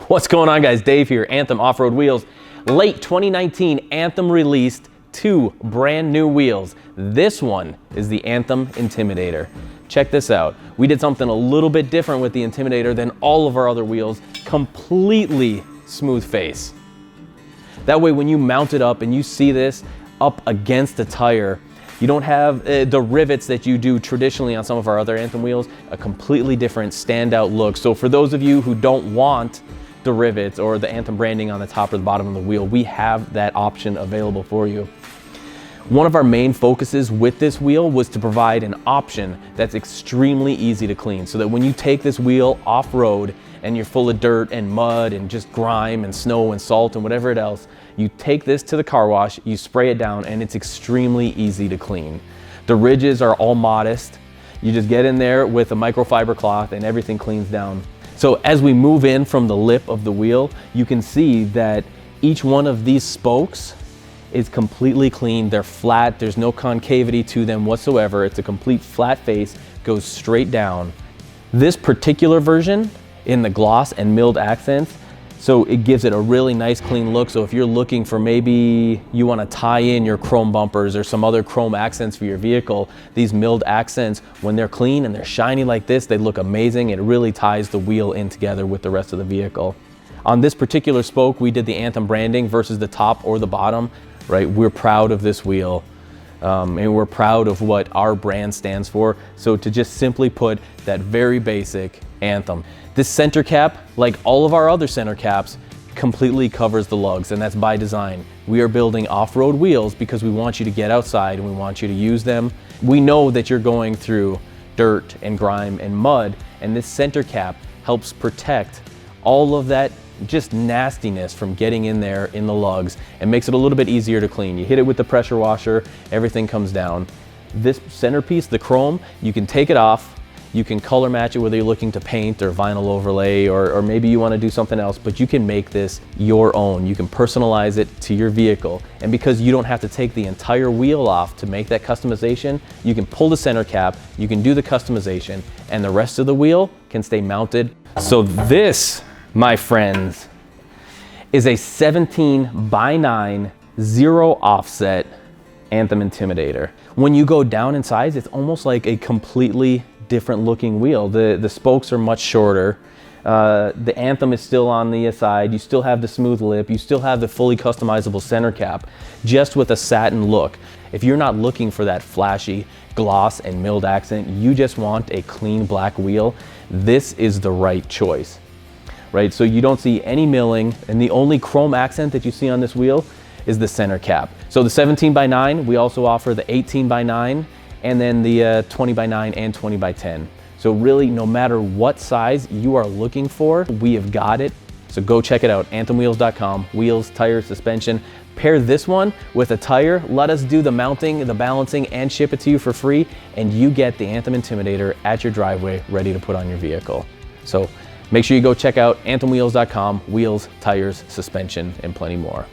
What's going on, guys? Dave here, Anthem Off-Road Wheels. Late 2019, Anthem released 2 brand new wheels. This one is the Anthem Intimidator. Check this out. We did something a little bit different with the Intimidator than all of our other wheels. Completely smooth face. That way, when you mount it up and you see this up against the tire, you don't have the rivets that you do traditionally on some of our other Anthem wheels, a completely different standout look. So for those of you who don't want the rivets or the Anthem branding on the top or the bottom of the wheel, we have that option available for you. One of our main focuses with this wheel was to provide an option that's extremely easy to clean, so that when you take this wheel off-road and you're full of dirt and mud and just grime and snow and salt and whatever else, you take this to the car wash, you spray it down, and it's extremely easy to clean. The ridges are all modest. You just get in there with a microfiber cloth and everything cleans down. So as we move in from the lip of the wheel, you can see that each one of these spokes is completely clean. They're flat, there's no concavity to them whatsoever. It's a complete flat face, goes straight down. This particular version in the gloss and milled accents, so it gives it a really nice clean look. So if you're looking for, maybe you want to tie in your chrome bumpers or some other chrome accents for your vehicle, these milled accents, when they're clean and they're shiny like this, they look amazing. It really ties the wheel in together with the rest of the vehicle. On this particular spoke, we did the Anthem branding versus the top or the bottom, right? We're proud of this wheel. And we're proud of what our brand stands for. So to just simply put that very basic Anthem. This center cap, like all of our other center caps, completely covers the lugs, and that's by design. We are building off-road wheels because we want you to get outside and we want you to use them. We know that you're going through dirt and grime and mud, and this center cap helps protect all of that just nastiness from getting in there in the lugs and makes it a little bit easier to clean. You hit it with the pressure washer, everything comes down. This centerpiece, the chrome, you can take it off, you can color match it whether you're looking to paint or vinyl overlay, or maybe you want to do something else, but you can make this your own. You can personalize it to your vehicle. And because you don't have to take the entire wheel off to make that customization, you can pull the center cap, you can do the customization, and the rest of the wheel can stay mounted. So this, my friends, is a 17:9 zero offset Anthem Intimidator. When you go down in size, it's almost like a completely different looking wheel. The spokes are much shorter. The Anthem is still on the side. You still have the smooth lip. You still have the fully customizable center cap, just with a satin look. If you're not looking for that flashy gloss and milled accent, you just want a clean black wheel, this is the right choice. Right? So you don't see any milling, and the only chrome accent that you see on this wheel is the center cap. So the 17:9, we also offer the 18:9, and then the 20:9 and 20:10. So really, no matter what size you are looking for, we have got it. So go check it out, anthemwheels.com, wheels, tires, suspension. Pair this one with a tire, let us do the mounting, the balancing, and ship it to you for free, and you get the Anthem Intimidator at your driveway, ready to put on your vehicle. So make sure you go check out anthemwheels.com, wheels, tires, suspension, and plenty more.